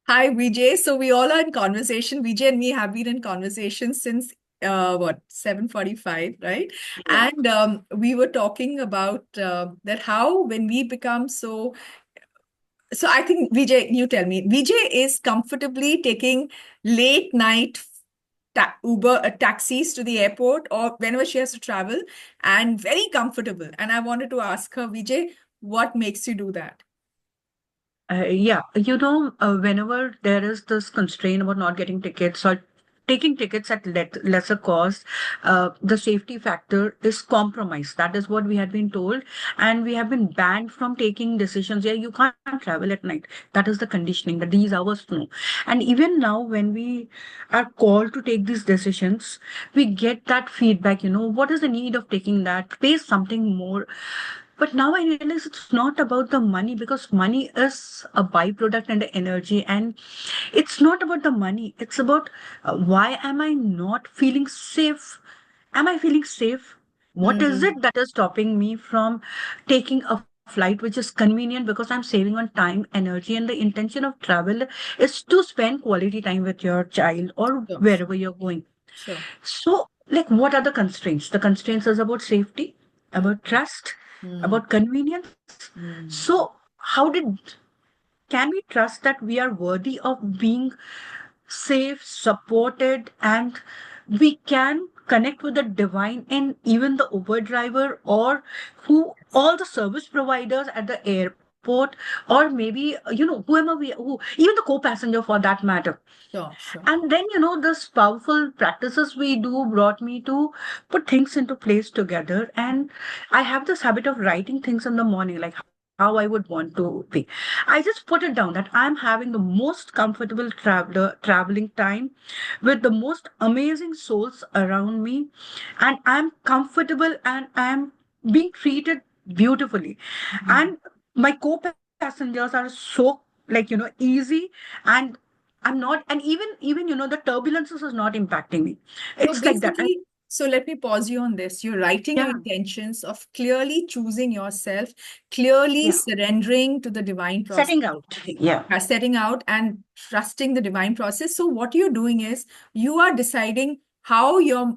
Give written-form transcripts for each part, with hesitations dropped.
Hi, Vijay. So we all are in conversation. Vijay and me have been in conversation since what 7:45, right? Yeah. And we were talking about that how when we become so I think Vijay, you tell me, Vijay is comfortably taking late night Uber taxis to the airport or whenever she has to travel, and very comfortable. And I wanted to ask her, Vijay, what makes you do that? Yeah, whenever there is this constraint about not getting tickets or taking tickets at lesser cost, the safety factor is compromised. That is what we had been told, and we have been banned from taking decisions. Yeah, you can't travel at night. That is the conditioning that these hours no. And even now, when we are called to take these decisions, we get that feedback. What is the need of taking that? Pay something more. But now I realize it's not about the money because money is a byproduct and the energy. And it's not about the money. It's about why am I not feeling safe? Am I feeling safe? What is Hmm. it that is stopping me from taking a flight which is convenient because I'm saving on time, energy, and the intention of travel is to spend quality time with your child or Sure, wherever you're going. sure. So, like, what are the constraints? The constraints is about safety, Hmm. about trust, Hmm. about convenience. Hmm. So, can we trust that we are worthy of being safe, supported, and we can connect with the divine and even the Uber driver or who all the service providers at the airport or maybe whoever who even the co-passenger for that matter. Sure, sure. And then, this powerful practices we do brought me to put things into place together. And I have this habit of writing things in the morning, like how I would want to be. I just put it down that I'm having the most comfortable traveling time with the most amazing souls around me. And I'm comfortable and I'm being treated beautifully. Hmm. And my co-passengers are so easy and I'm not, and even the turbulences is not impacting me. So It's like that. basically, so let me pause you on this. You're writing your Yeah, intentions of clearly choosing yourself, clearly yeah, surrendering to the divine process, setting out. Yeah, setting out and trusting the divine process. So what you're doing is you are deciding how your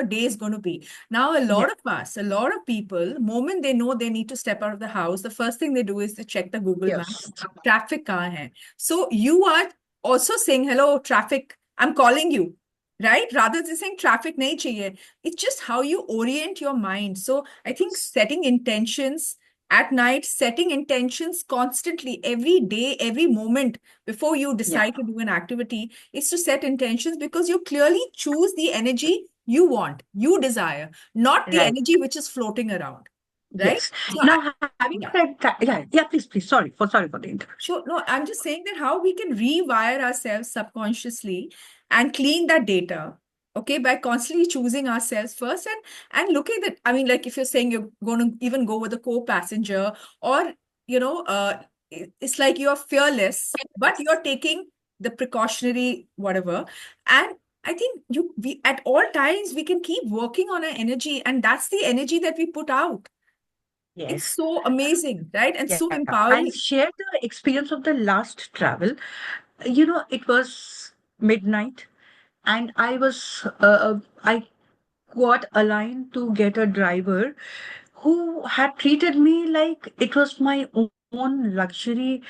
day is going to be. Now, yeah, a lot of people, moment they know they need to step out of the house, the first thing they do is to check the Google yes, Maps. Traffic kahan hai? So you are also saying, hello, traffic, I'm calling you, right? Rather than saying traffic nahi chahiye. It's just how you orient your mind. So I think setting intentions at night, setting intentions constantly, every day, every moment before you yeah, decide to do an activity is to set intentions because you clearly choose the energy you want, you desire, not the right. energy which is floating around, right? Yes. So, Now, having yeah. said that, yeah, yeah, please, please, sorry for the interruption. Sure. No, I'm just saying that how we can rewire ourselves subconsciously and clean that data, okay, by constantly choosing ourselves first and looking at, I mean, like if you're saying you're going to even go with a co-passenger or, it's like you're fearless, but you're taking the precautionary whatever. And I think we at all times we can keep working on our energy, and that's the energy that we put out. It's Yes. so amazing, right? And Yeah. so I'll empowering. share the experience of the last travel. It was midnight and I got aligned to get a driver who had treated me like it was my own luxury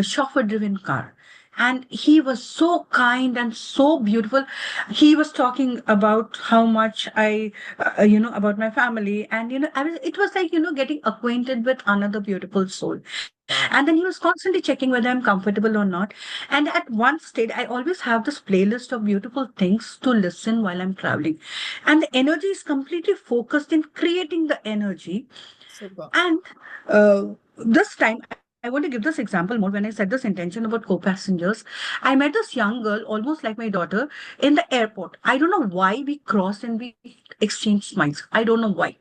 chauffeur driven car. And he was so kind and so beautiful. He was talking about how much about my family. And, it was like, getting acquainted with another beautiful soul. Wow. And then he was constantly checking whether I'm comfortable or not. And at one stage, I always have this playlist of beautiful things to listen while I'm traveling. And the energy is completely focused in creating the energy. Super. And this time, I want to give this example more. When I said this intention about co-passengers, I met this young girl, almost like my daughter, in the airport. I don't know why we crossed and we exchanged smiles. I don't know why.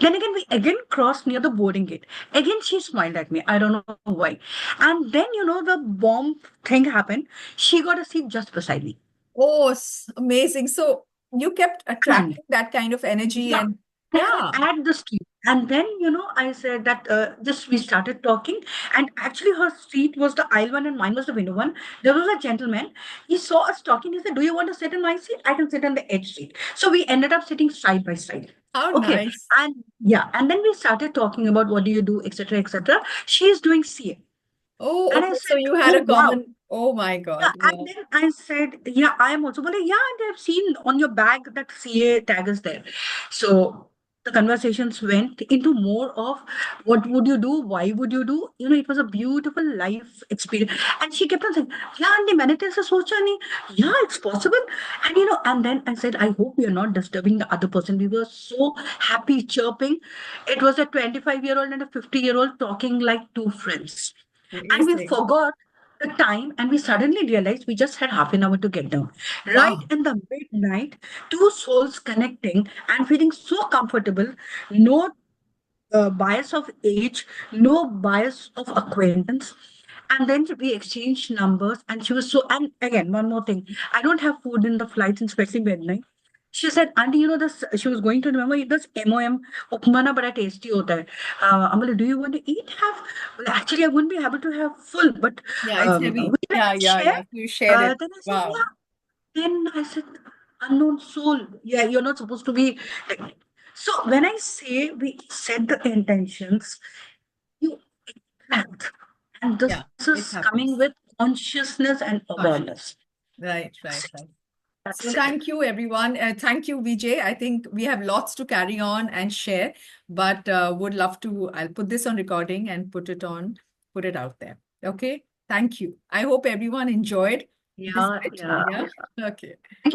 Then again, we again crossed near the boarding gate. Again, she smiled at me. I don't know why. And then, the bomb thing happened. She got a seat just beside me. Oh, amazing. So you kept And attracting that kind of energy yeah, and can I yeah, add this to you? And then, I said that just we started talking, and actually her seat was the aisle one and mine was the window one. There was a gentleman. He saw us talking. He said, "Do you want to sit in my seat? I can sit on the edge seat." So we ended up sitting side by side. How Okay. nice. And yeah, and then we started talking about what do you do, etc., etc. She is doing CA. Oh, And I okay. So said, you had "Oh, a wow." common. Oh my Yeah, God. and Yeah. then I said, "Yeah, I am also." Well, yeah, and I've seen on your bag that CA tag is there. So the conversations went into more of what would you do? Why would you do? It was a beautiful life experience. And she kept on saying, "Yeah, Aunty, मैंने तो ऐसा सोचा नहीं." Yeah, it's possible. And then I said, "I hope we are not disturbing the other person." We were so happy, chirping. It was a 25-year-old and a 50-year-old talking like two friends. And we Amazing. forgot the time, and we suddenly realized we just had half an hour to get down. Right Wow. in the midnight, two souls connecting and feeling so comfortable, no bias of age, no bias of acquaintance. And then we exchanged numbers, and she was so. And again, one more thing, I don't have food in the flights, and especially midnight. She said, "Auntie, this." She was going to remember this MOM upma na bada tasty hota hai. Amala, do you want to eat? Have well, actually, I wouldn't be able to have full, but Yeah, it's would heavy. you like Yeah, to yeah, share? yeah. So you shared it. Then I said, Wow. yeah. Then I said, unknown soul. Yeah, you're not supposed to be like. So when I say we set the intentions, you attract. And this Yeah, it is coming happens. with consciousness and Conscious. awareness. Right, right, right. So That's it. thank you, everyone. Thank you, Vijay. I think we have lots to carry on and share, but would love to. I'll put this on recording and put it out there. Okay. Thank you. I hope everyone enjoyed this Yeah, bit. yeah. Yeah. Okay.